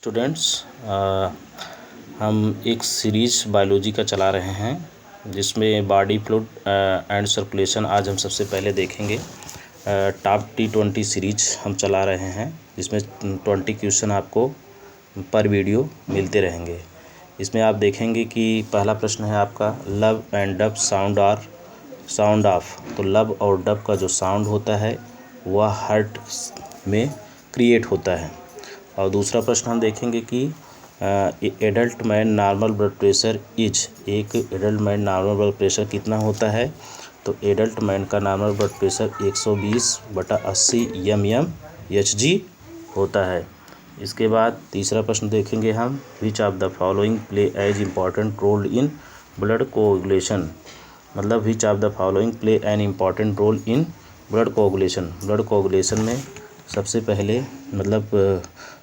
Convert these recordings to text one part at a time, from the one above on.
Students, हम एक series biology का चला रहे हैं जिसमें बॉडी फ्लूइड एंड सर्कुलेशन आज हम सबसे पहले देखेंगे। टॉप T20 सीरीज हम चला रहे हैं जिसमें 20 क्वेश्चन आपको पर वीडियो मिलते रहेंगे। इसमें आप देखेंगे कि पहला प्रश्न है आपका love and dub sound of. तो लव और डब का जो साउंड होता है वह हार्ट में क्रिएट होता है। और दूसरा प्रश्न हम देखेंगे कि adult man normal blood pressure is. एक adult man normal blood pressure कितना होता है? तो एडल्ट मैन का नॉर्मल ब्लड प्रेशर 120/80 mmHg होता है। इसके बाद तीसरा प्रश्न देखेंगे हम, which of the following play as important role in blood coagulation. मतलब which of the following play an important role in blood coagulation. Blood coagulation में सबसे पहले मतलब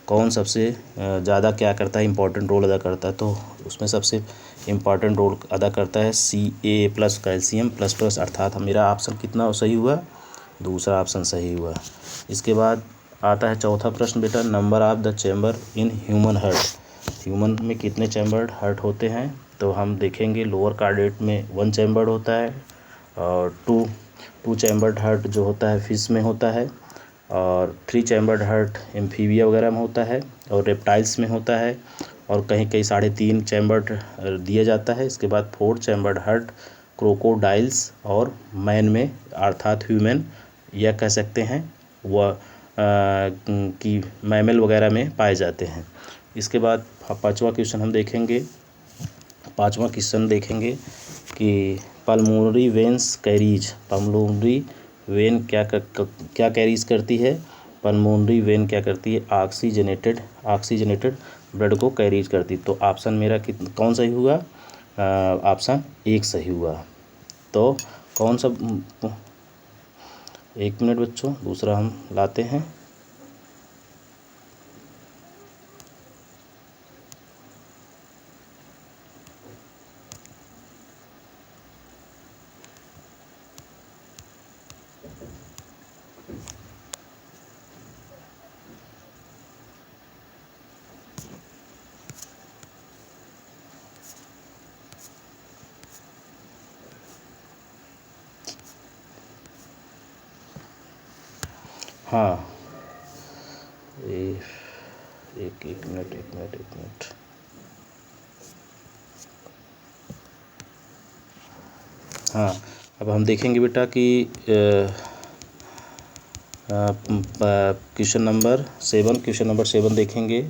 कौन सबसे ज़्यादा क्या करता है, इम्पॉर्टेंट रोल अदा करता है? तो उसमें सबसे इम्पॉर्टेंट रोल अदा करता है Ca plus calcium plus plus, अर्थात मेरा ऑप्शन कितना सही हुआ? दूसरा ऑप्शन सही हुआ। इसके बाद आता है चौथा प्रश्न बेटा, number of the chamber in human heart. Human में कितने चैम्बर्ड हार्ट होते हैं? तो हम देखेंगे लोअर कार्डिएट में 1 चैम्बर्ड होता है और टू चैम्बर्ड हार्ट जो होता है फिश में होता है, और 3 चैम्बर्ड हार्ट एम्फीबिया वगैरह में होता है और रेप्टाइल्स में होता है, और कहीं कहीं 3.5 चैम्बर्ड दिया जाता है। इसके बाद 4 चैम्बर्ड हार्ट क्रोकोडाइल्स और मैन में अर्थात ह्यूमन या कह सकते हैं वह कि मैमल वगैरह में पाए जाते हैं। इसके बाद पांचवा क्वेश्चन हम देखेंगे। पांचवा क्वेश्चन देखेंगे कि pulmonary veins carries. Pulmonary vein क्या कैरीज करती है? पल्मोनरी वेन क्या करती है? ऑक्सीजनेटेड ब्लड को कैरीज करती। तो ऑप्शन मेरा कौन सही हुआ? ऑप्शन 1 सही हुआ। तो कौन सा, 1 मिनट बच्चों, दूसरा हम लाते हैं। हाँ, एक मिनट। हाँ, अब हम देखेंगे बेटा कि क्वेश्चन नंबर 7 देखेंगे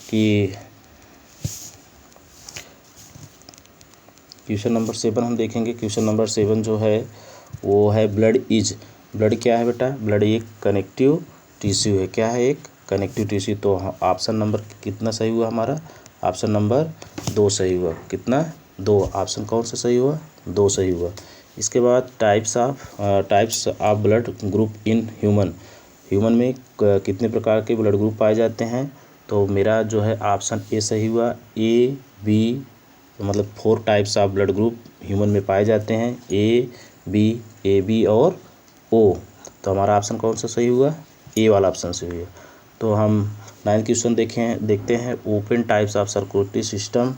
कि क्वेश्चन नंबर 7 हम देखेंगे। क्वेश्चन नंबर 7 जो है वो है ब्लड इज। ब्लड क्या है बेटा? ब्लड एक कनेक्टिव टिश्यू है। क्या है? एक कनेक्टिव टिश्यू। तो ऑप्शन नंबर कितना सही हुआ हमारा? ऑप्शन नंबर 2 सही हुआ। कितना? 2। ऑप्शन कौन सा सही हुआ? 2 सही हुआ। इसके बाद types of blood group in human में कितने प्रकार के ब्लड ग्रुप पाए जाते हैं? तो मेरा जो है ऑप्शन ए सही हुआ। ए बी, मतलब 4 types of blood group human में पाए जाते हैं, ए बी और ओ। तो हमारा ऑप्शन कौन सा सही हुआ? ए वाला ऑप्शन सही हुआ। तो हम 9 क्वेश्चन देखते हैं। Open types of circulatory system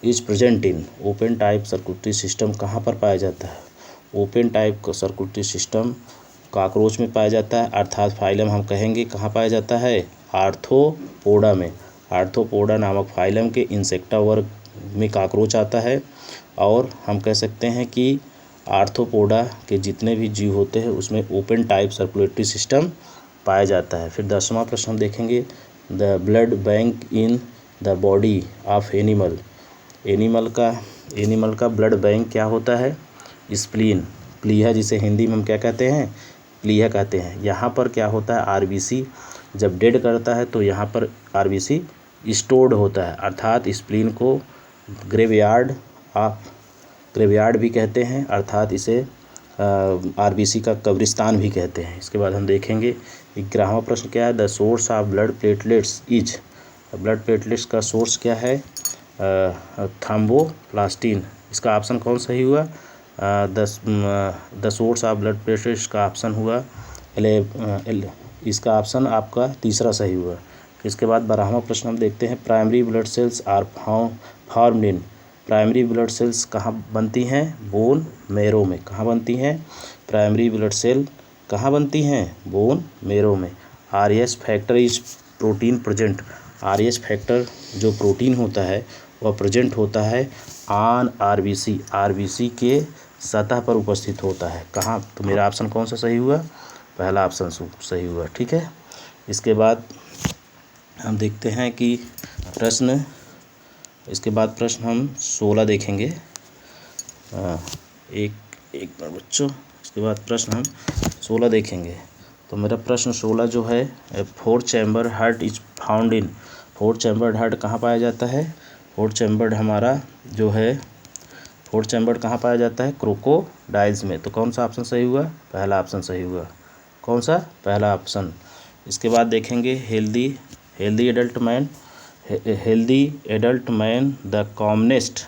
is present in. Open type circulatory system कहाँ पर पाया जाता है? ओपन टाइप का सर्कुलेटरी सिस्टम कॉकरोच में पाया जाता है, अर्थात फाइलम हम कहेंगे कहाँ पाया जाता है? आर्थ्रोपोडा में। आर्थ्रोपोडा नामक फाइलम के इंसेक्टा वर्ग में कॉकरोच आता है, और हम कह सकते हैं कि आर्थ्रोपोडा के जितने भी जीव होते हैं उसमें ओपन टाइप सर्कुलेटरी सिस्टम पाया जाता है। फिर 10वां प्रश्न हम देखेंगे, the blood bank in the body of animal. Animal का ब्लड बैंक क्या होता है? स्प्लीन, प्लीहा, जिसे हिंदी में हम क्या कहते हैं? प्लीहा कहते हैं। यहाँ पर क्या होता है? आरबीसी जब डेड करता है तो यहाँ पर आरबीसी स्टोर्ड होता है, अर्थात स्प्लीन को ग्रेवयार्ड भी कहते हैं, अर्थात इसे आरबीसी का कब्रिस्तान भी कहते हैं। इसके बाद हम देखेंगे 11वां प्रश्न क्या है, the source of blood platelets is. Blood platelets का सोर्स क्या है? थ्रोम्बोप्लास्टिन। इसका ऑप्शन कौन सही हुआ? The source of blood platelets का ऑप्शन हुआ इसका ऑप्शन आपका तीसरा सही हुआ। इसके बाद 12वां प्रश्न हम देखते हैं, primary blood cells are formed in. Primary blood cells कहाँ बनती हैं? बोन मैरो में। कहाँ बनती हैं? प्राइमरी ब्लड सेल कहाँ बनती हैं? बोन मैरो में। RH factor is protein present. RH factor जो प्रोटीन होता है वह प्रेजेंट होता है ऑन आरबीसी। आरबीसी के सतह पर उपस्थित होता है। कहाँ? तो मेरा ऑप्शन कौन सा सही हुआ? पहला ऑप्शन सही हुआ। ठीक है। इसके बाद हम देखते हैं कि इसके बाद प्रश्न हम 16 देखेंगे। एक मिनट बच्चों, इसके बाद प्रश्न हम 16 देखेंगे। तो मेरा प्रश्न 16 जो है, 4 chamber heart is found in. 4 chambered heart कहाँ पाया जाता है? 4 चैम्बर्ड हमारा जो है 4 चैम्बर्ड कहाँ पाया जाता है? क्रोकोडाइल्स में। तो कौन सा ऑप्शन सही हुआ? पहला ऑप्शन सही हुआ। कौन सा? पहला ऑप्शन। इसके बाद देखेंगे healthy adult man the commonest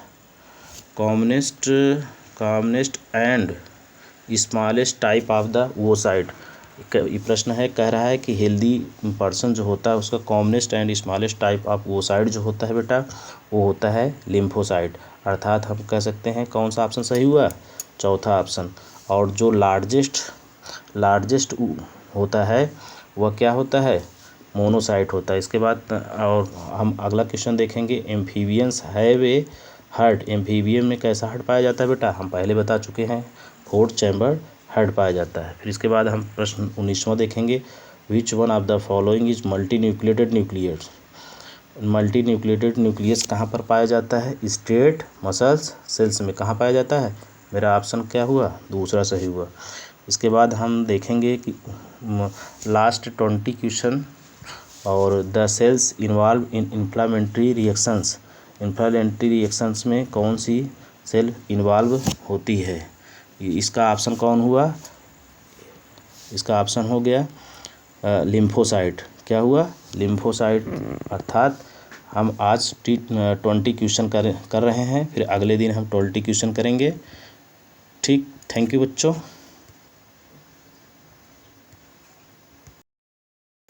and smallest type of the oocyte. ये प्रश्न है, कह रहा है कि हेल्दी पर्सन जो होता है उसका commonest and smallest type of oocyte जो होता है बेटा, वो होता है लिम्फोसाइट। अर्थात हम कह सकते हैं कौन सा ऑप्शन सही हुआ? चौथा ऑप्शन। और जो लार्जेस्ट होता है वह क्या होता है? मोनोसाइट होता है। इसके बाद और हम अगला क्वेश्चन देखेंगे, amphibians have a heart. Amphibian में कैसा हार्ट पाया जाता है बेटा? हम पहले बता चुके हैं, 4 चैम्बर हार्ट पाया जाता है। फिर इसके बाद हम प्रश्न 19वां देखेंगे, which one of the following is multi nucleated nucleus. Multi nucleated nucleus कहाँ पर पाया जाता है? स्टेट मसल्स सेल्स में। कहाँ पाया जाता है? मेरा ऑप्शन क्या हुआ? दूसरा सही हुआ। इसके बाद हम देखेंगे कि लास्ट 20 क्वेश्चन, और the cells involved in inflammatory reactions में कौन सी सेल इन्वॉल्व होती है? इसका ऑप्शन कौन हुआ? इसका ऑप्शन हो गया लिम्फोसाइट। क्या हुआ? लिम्फोसाइट। अर्थात हम आज 20 क्वेश्चन कर रहे हैं, फिर अगले दिन हम 20 क्वेश्चन करेंगे। ठीक, थैंक यू बच्चों।